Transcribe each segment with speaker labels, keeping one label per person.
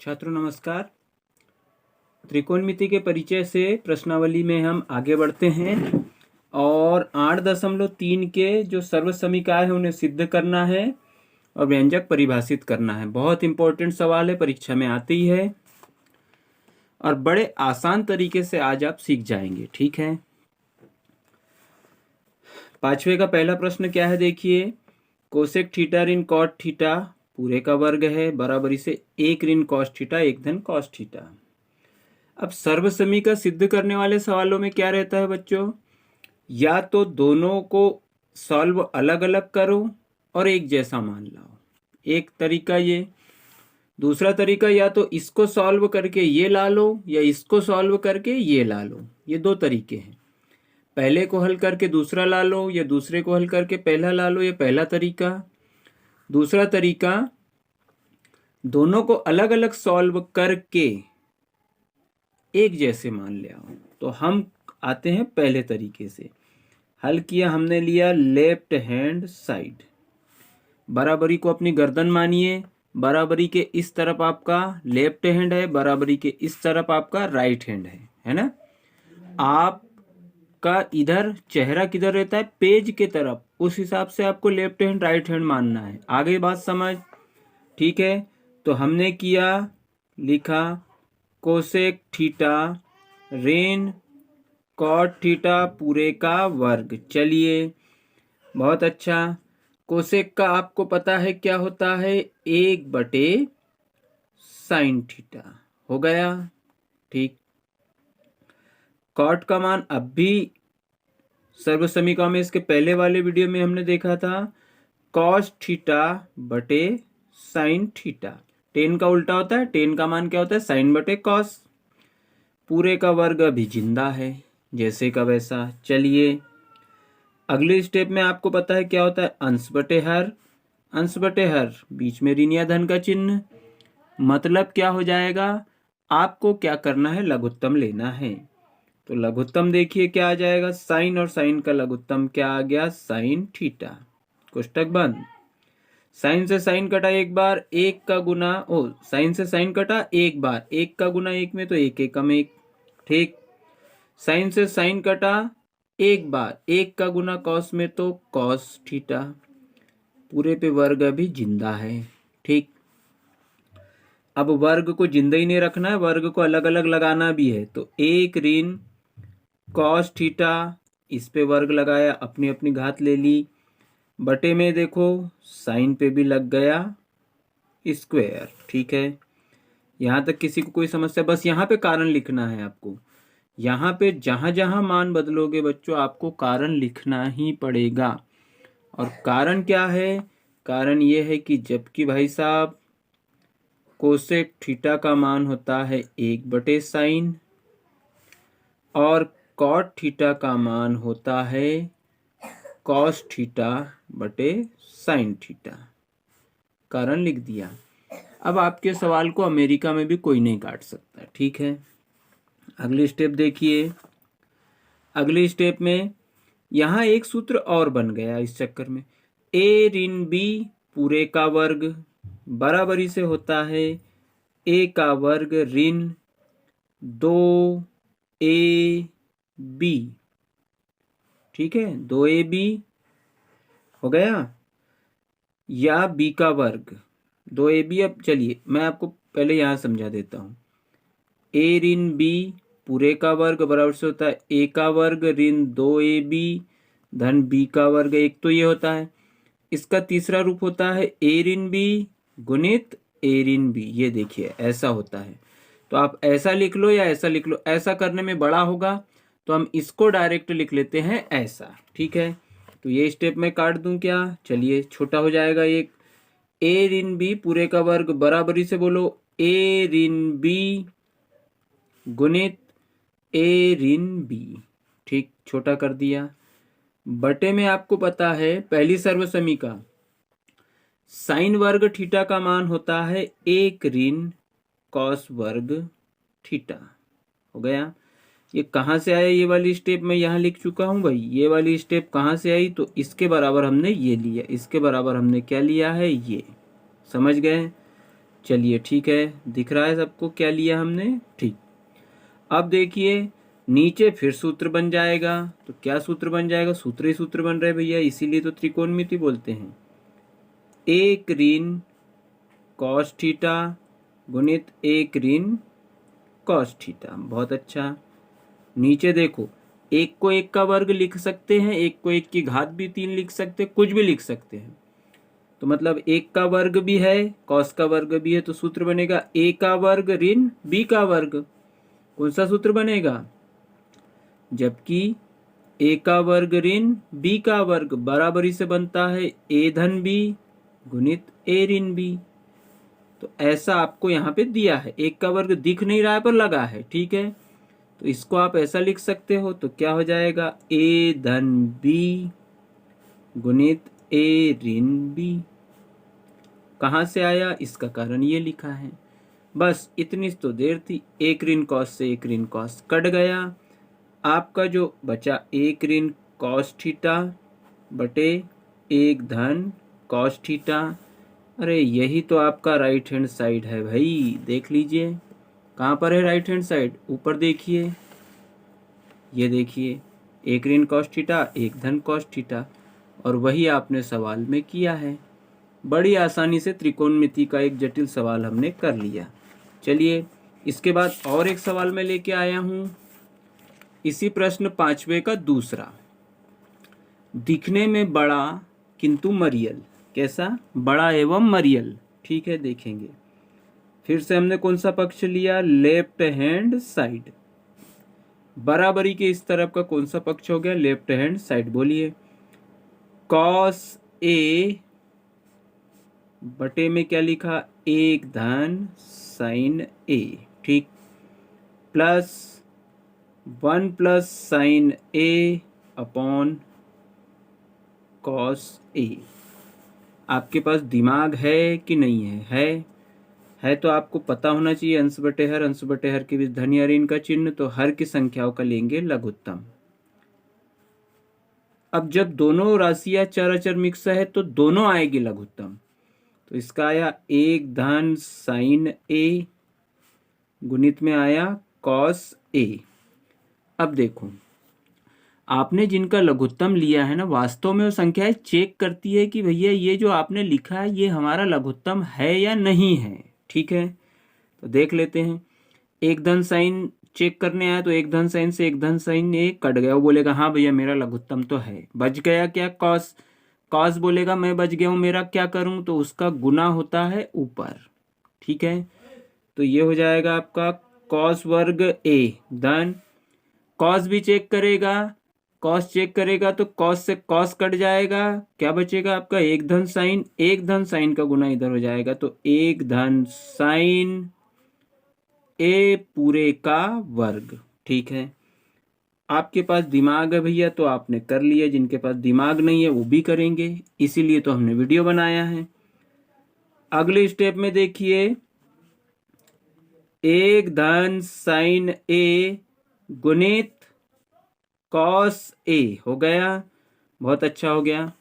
Speaker 1: छात्रों नमस्कार। त्रिकोणमिति के परिचय से प्रश्नावली में हम आगे बढ़ते हैं और 8.3 के जो सर्वसमीकाय है उन्हें सिद्ध करना है और व्यंजक परिभाषित करना है। बहुत इंपॉर्टेंट सवाल है, परीक्षा में आती है और बड़े आसान तरीके से आज आप सीख जाएंगे। ठीक है, 5वें का पहला प्रश्न क्या है, देखिए। कोसेक थीटा ऋण कॉट थीटा पूरे का वर्ग है बराबरी से 1 ऋण कॉस थीटा 1 धन कॉस थीटा। अब सर्वसमी का सिद्ध करने वाले सवालों में क्या रहता है बच्चों, या तो दोनों को सॉल्व अलग अलग करो और एक जैसा मान लाओ, एक तरीका ये। दूसरा तरीका, या तो इसको सॉल्व करके ये ला लो या इसको सॉल्व करके ये ला लो। ये दो तरीके हैं, पहले को हल करके दूसरा ला लो या दूसरे को हल करके पहला ला लो, ये पहला तरीका। दूसरा तरीका, दोनों को अलग अलग सॉल्व करके एक जैसे मान ले आओ। तो हम आते हैं पहले तरीके से। हल किया हमने, लिया लेफ्ट हैंड साइड, बराबरी को अपनी गर्दन मानिए। बराबरी के इस तरफ आपका लेफ्ट हैंड है, बराबरी के इस तरफ आपका राइट हैंड है ना। आपका इधर चेहरा किधर रहता है, पेज के तरफ, उस हिसाब से आपको लेफ्ट हैंड राइट हैंड मानना है। आगे बात समझ, ठीक है। तो हमने किया, लिखा कोसेक थीटा ऋण कॉट थीटा पूरे का वर्ग। चलिए, बहुत अच्छा। कोसेक का आपको पता है क्या होता है, 1/sin थीटा हो गया, ठीक। कॉट का मान अब भी सर्वसमीका में, इसके पहले वाले वीडियो में हमने देखा था, कॉस थीटा बटे साइन थीटा। टेन का उल्टा होता है, टेन का मान क्या होता है, साइन बटे कॉस। पूरे का वर्ग अभी जिंदा है, जैसे का वैसा। चलिए, अगले स्टेप में आपको पता है क्या होता है, अंश बटे हर। अंश बटे हर, बीच में ऋण या धन का चिन्ह। मतलब क्या हो जाएगा, आपको क्या करना है, लघुत्तम लेना है। तो लघुत्तम देखिए क्या आ जाएगा, साइन और साइन का लघुत्तम क्या आ गया, साइन थीटा। कोष्टक बंद। साइन से साइन कटा एक बार, एक का गुना, साइन से साइन कटा एक बार, एक का गुना एक में तो एक एकम एक, ठीक। साइन से साइन कटा एक बार, एक का गुना कॉस में तो कॉस थीटा। पूरे पे वर्ग अभी जिंदा है, ठीक। अब वर्ग को जिंदा ही नहीं रखना है, वर्ग को अलग अलग लगाना भी है। तो 1 ऋण कॉस थीटा, इस पे वर्ग लगाया, अपनी अपनी घात ले ली। बटे में देखो साइन पे भी लग गया स्क्वायर, ठीक है। यहां तक किसी को कोई समस्या, बस यहाँ पे कारण लिखना है आपको। यहाँ पे जहां जहां मान बदलोगे बच्चों, आपको कारण लिखना ही पड़ेगा। और कारण क्या है, कारण ये है कि जबकि भाई साहब कोसेक थीटा का मान होता है 1/sin और कॉट थीटा का मान होता है कॉस थीटा बटे साइन थीटा। कारण लिख दिया। अब आपके सवाल को अमेरिका में भी कोई नहीं काट सकता, ठीक है। अगली स्टेप देखिए। अगली स्टेप में यहां एक सूत्र और बन गया इस चक्कर में, a ऋण b पूरे का वर्ग बराबरी से होता है a का वर्ग ऋण 2ab, ठीक है। 2ab हो गया, या b का वर्ग 2ab। अब चलिए मैं आपको पहले यहां समझा देता हूं, a ऋण b पूरे का वर्ग बराबर से होता है a का वर्ग ऋण 2ab धन b का वर्ग। एक तो ये होता है, इसका तीसरा रूप होता है a ऋण b गुणित a ऋण b। ये देखिए ऐसा होता है। तो आप ऐसा लिख लो या ऐसा लिख लो, ऐसा करने में बड़ा होगा तो हम इसको डायरेक्ट लिख लेते हैं ऐसा, ठीक है। तो ये स्टेप में काट दूं क्या, चलिए छोटा हो जाएगा। एक a ऋण b पूरे का वर्ग बराबरी से बोलो a ऋण b गुणित a ऋण b, ठीक, छोटा कर दिया। बटे में आपको पता है पहली सर्वसमीका, साइन वर्ग थीटा का मान होता है 1 ऋण कॉस वर्ग थीटा। हो गया। ये कहाँ से आया, ये वाली स्टेप मैं यहाँ लिख चुका हूं भाई। ये वाली स्टेप कहाँ से आई, तो इसके बराबर हमने ये लिया, इसके बराबर हमने क्या लिया है, ये। समझ गए। चलिए ठीक है, दिख रहा है सबको क्या लिया हमने। ठीक, अब देखिए नीचे फिर सूत्र बन जाएगा। तो क्या सूत्र बन जाएगा, सूत्र ही सूत्र बन रहे भैया, इसीलिए तो त्रिकोणमिति बोलते हैं। एक ऋण कॉस थीटा गुणित एक ऋण कॉस थीटा। बहुत अच्छा। नीचे देखो, एक को एक का वर्ग लिख सकते हैं, एक को एक की घात भी 3 लिख सकते हैं, कुछ भी लिख सकते हैं। तो मतलब एक का वर्ग भी है, कॉस का वर्ग भी है, तो सूत्र बनेगा ए का वर्ग ऋण बी का वर्ग। कौन सा सूत्र बनेगा, जबकि ए का वर्ग ऋण बी का वर्ग बराबरी से बनता है ए धन बी गुणित ए ऋण बी। तो ऐसा आपको यहाँ पे दिया है, एक का वर्ग दिख नहीं रहा है पर लगा है, ठीक है। तो इसको आप ऐसा लिख सकते हो, तो क्या हो जाएगा, ए धन बी गुणित ए ऋण बी। कहाँ से आया, इसका कारण ये लिखा है। बस इतनी तो देर थी, एक ऋण कॉस से एक ऋण कॉस कट गया। आपका जो बचा एक ऋण कॉस थीटा बटे एक धन कॉस थीटा। अरे यही तो आपका राइट हैंड साइड है भाई, देख लीजिए कहाँ पर है राइट हैंड साइड, ऊपर देखिए, ये देखिए एक ऋण कॉस थीटा एक धन कॉस थीटा, और वही आपने सवाल में किया है। बड़ी आसानी से त्रिकोणमिति का एक जटिल सवाल हमने कर लिया। चलिए इसके बाद और एक सवाल मैं लेके आया हूँ, इसी प्रश्न 5वें का दूसरा। दिखने में बड़ा किंतु मरियल। कैसा, बड़ा एवं मरियल। ठीक है, देखेंगे। फिर से हमने कौन सा पक्ष लिया, लेफ्ट हैंड साइड। बराबरी के इस तरफ का कौन सा पक्ष हो गया, लेफ्ट हैंड साइड। बोलिए, कॉस ए बटे में क्या लिखा, एक धन साइन ए। ठीक, plus 1 plus sign A upon cos A. आपके पास दिमाग है कि नहीं है तो आपको पता होना चाहिए अंश बटे हर के बीच धन या ऋण का चिन्ह, तो हर की संख्याओं का लेंगे लघुत्तम। अब जब दोनों राशियां चर अचर मिक्स है तो दोनों आएगी लघुत्तम। तो इसका आया एक धन साइन ए गुणित में आया कॉस ए। अब देखो, आपने जिनका लघुत्तम लिया है ना, वास्तव में वो संख्याएं चेक करती है कि भैया ये जो आपने लिखा है ये हमारा लघुत्तम है या नहीं है। ठीक है, तो देख लेते हैं। एक धन साइन चेक करने आया तो एक धन साइन से एक धन साइन ए कट गया, वो बोलेगा हाँ भैया मेरा लघुत्तम तो है। बच गया क्या, कॉस। कॉस बोलेगा मैं बच गया हूँ, मेरा क्या करूँ, तो उसका गुना होता है ऊपर। ठीक है, तो ये हो जाएगा आपका कॉस वर्ग ए धन, कॉस भी चेक करेगा, कॉस चेक करेगा तो कॉस से कॉस कट जाएगा, क्या बचेगा आपका एक धन साइन, एक धन साइन का गुना इधर हो जाएगा, तो एक धन साइन ए पूरे का वर्ग। ठीक है, आपके पास दिमाग है भैया तो आपने कर लिया, जिनके पास दिमाग नहीं है वो भी करेंगे, इसीलिए तो हमने वीडियो बनाया है। अगले स्टेप में देखिए, एक धन साइन ए गुणित कॉस ए हो गया, बहुत अच्छा हो गया।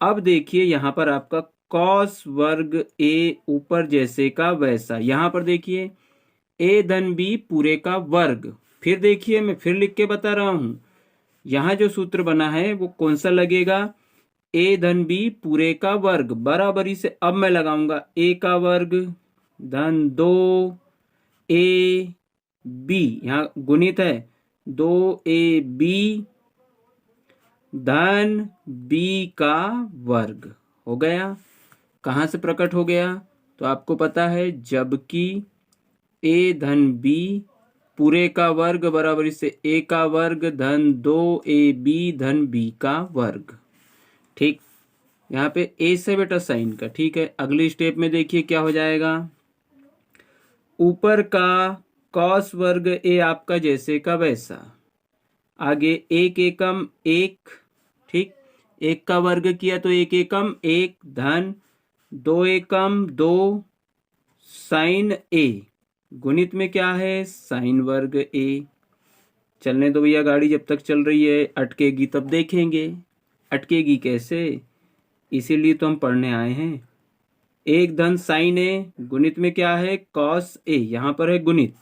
Speaker 1: अब देखिए यहां पर आपका कॉस वर्ग ए ऊपर जैसे का वैसा, यहां पर देखिए ए धन बी पूरे का वर्ग। फिर देखिए मैं फिर लिख के बता रहा हूं, यहां जो सूत्र बना है वो कौन सा लगेगा, ए धन बी पूरे का वर्ग बराबरी से। अब मैं लगाऊंगा ए का वर्ग धन 2 ए बी, यहां गुणित है 2 ए बी धन बी का वर्ग हो गया। कहां से प्रकट हो गया, तो आपको पता है जबकि ए धन बी पूरे का वर्ग बराबरी से ए का वर्ग धन 2 ए बी धन बी का वर्ग। ठीक, यहाँ पे ए से बेटा साइन का। ठीक है, अगली स्टेप में देखिए क्या हो जाएगा, ऊपर का कॉस वर्ग ए आपका जैसे का वैसा, आगे एक एकम एक। ठीक, एक का वर्ग किया तो एक एकम एक धन 2 एकम 2 साइन ए गुणित में क्या है साइन वर्ग ए। चलने दो भैया गाड़ी, जब तक चल रही है, अटकेगी तब देखेंगे। अटकेगी कैसे, इसीलिए तो हम पढ़ने आए हैं। एक धन साइन ए गुणित में क्या है, कॉस ए, यहां पर है गुणित।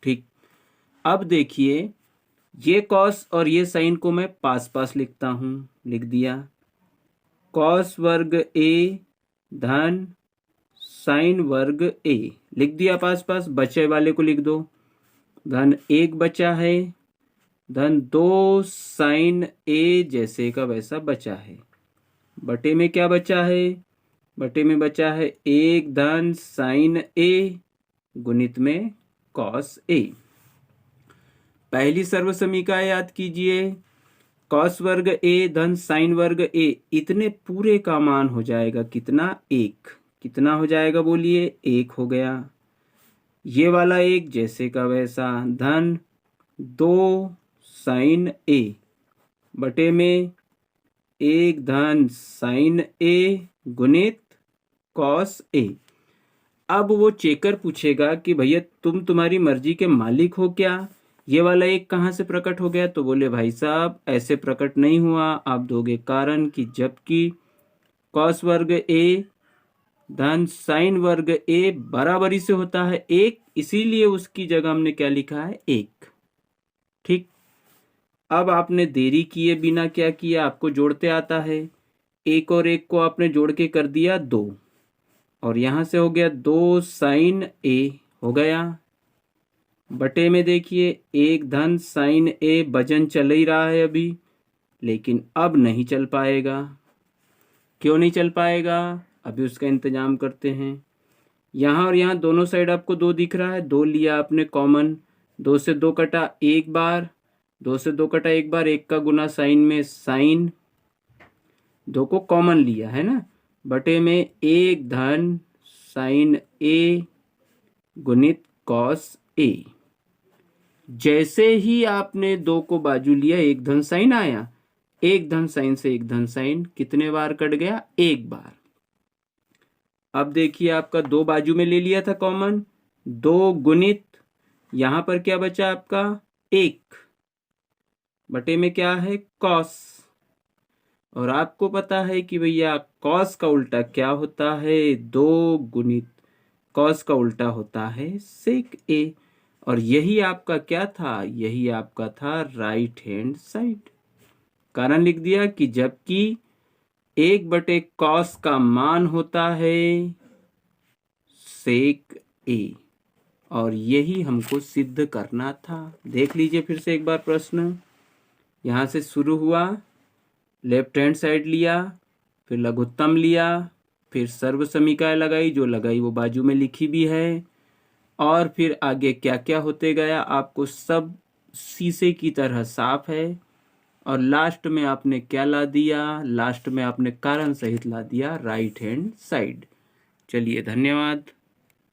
Speaker 1: ठीक, अब देखिए ये कॉस और ये साइन को मैं पास पास लिखता हूं, लिख दिया। कॉस वर्ग ए धन साइन वर्ग ए लिख दिया पास पास, बचे वाले को लिख दो। धन 1 बचा है, धन 2 साइन ए जैसे का वैसा बचा है। बटे में क्या बचा है, बटे में बचा है 1 धन साइन ए गुणित में कॉस ए। पहली सर्वसमीका याद कीजिए, कॉस वर्ग ए धन साइन वर्ग ए, इतने पूरे का मान हो जाएगा कितना, 1। कितना हो जाएगा बोलिए, 1 हो गया। ये वाला 1 जैसे का वैसा, धन 2 साइन ए बटे में 1 धन साइन ए गुणित कॉस ए। अब वो चेकर पूछेगा कि भैया तुम्हारी मर्जी के मालिक हो क्या, ये वाला 1 कहाँ से प्रकट हो गया, तो बोले भाई साहब ऐसे प्रकट नहीं हुआ। आप दोगे कारण कि जबकि कॉस वर्ग ए धन साइन वर्ग ए बराबरी से होता है 1, इसीलिए उसकी जगह हमने क्या लिखा है, 1। ठीक, अब आपने देरी किए बिना क्या किया, आपको जोड़ते आता है, 1 और 1 को आपने जोड़ के कर दिया 2, और यहां से हो गया 2 साइन ए हो गया। बटे में देखिए 1 धन साइन ए, वजन चल ही रहा है अभी, लेकिन अब नहीं चल पाएगा। क्यों नहीं चल पाएगा, अभी उसका इंतजाम करते हैं। यहाँ और यहाँ दोनों साइड आपको 2 दिख रहा है, 2 लिया आपने कॉमन, 2 से 2 कटा 1 बार, 2 से 2 कटा 1 बार, 1 का गुना साइन में साइन, 2 को कॉमन लिया है ना, बटे में 1 धन साइन ए गुणित कॉस ए। जैसे ही आपने 2 को बाजू लिया 1 धन साइन आया, 1 धन साइन से 1 धन साइन कितने बार कट गया, 1 बार। अब देखिए आपका 2 बाजू में ले लिया था कॉमन, 2 गुणित, यहां पर क्या बचा आपका 1 बटे में क्या है, कॉस। और आपको पता है कि भैया कॉस का उल्टा क्या होता है, 2 गुणित कॉस का उल्टा होता है सेक ए। और यही आपका क्या था, यही आपका था राइट हैंड साइड। कारण लिख दिया कि जबकि 1 बटे कॉस का मान होता है सेक ए, और यही हमको सिद्ध करना था। देख लीजिए फिर से एक बार प्रश्न, यहां से शुरू हुआ, लेफ्ट हैंड साइड लिया, फिर लघुत्तम लिया, फिर सर्व समीकरण लगाई, जो लगाई वो बाजू में लिखी भी है, और फिर आगे क्या क्या होते गया आपको सब शीशे की तरह साफ है। और लास्ट में आपने क्या ला दिया, लास्ट में आपने कारण सहित ला दिया राइट हैंड साइड। चलिए धन्यवाद।